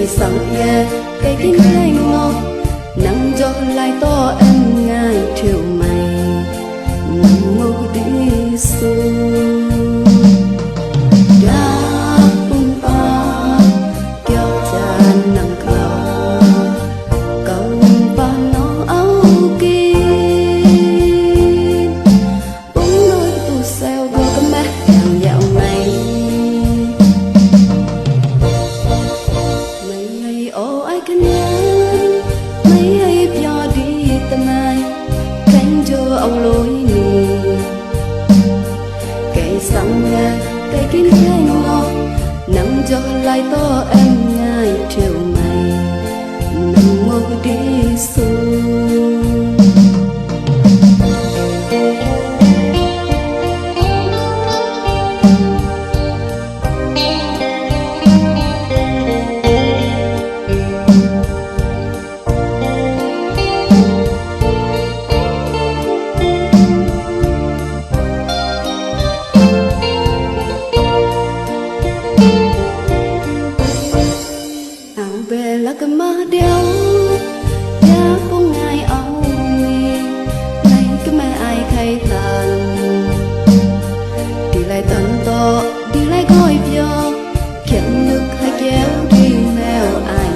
cây sóng nghe cây kinh ngay ngọt nắng gió lại to em ngay chiều mày nắng mơ đi xuống ông lối nì cây sóng nghe cây kinh ngay ngọt nắng gió lại to em ngay chiều mày nắng mơ đi xuống về là cái má đeo giá không ai áo mi này cái mẹ ai thay tàn đi lại tận to đi lại coi vô kiếm nước hay kéo đi mèo ai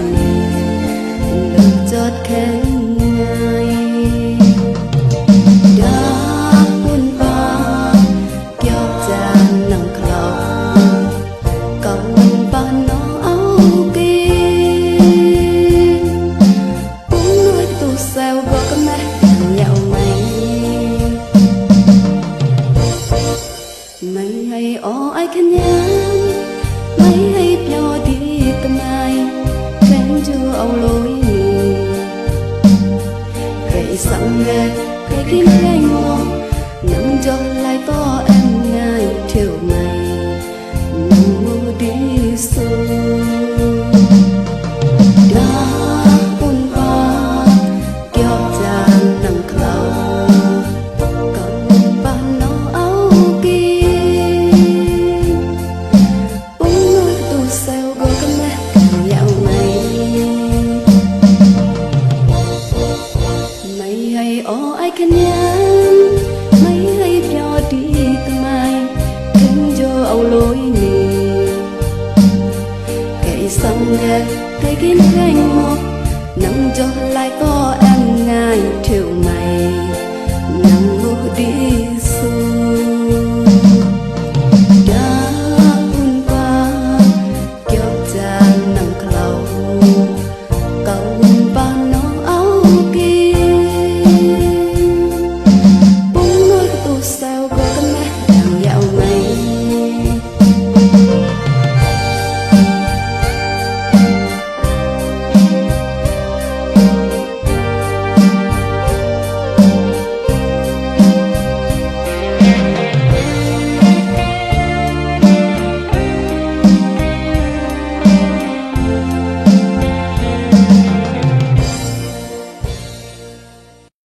nước chót khen ngay đã buồn ba kéo tràn nắng clouds công ba nó sao có cái mắt nhạo mày hay ó ai khăn nhá mày hay nhỏ đi tâm ai khen chưa ông lối cây sóng nghe cây kinh ngay ngọt nắng gió lại to em ngay chiều mày nắng mơ đi xuống ai khăn nhá mấy hay nhỏ đi tâm ai khen cho ông lối nì cây sóng nghe cây kinh ngay ngọt nắng gió lại to em ngay chiều mày nắng mơ đi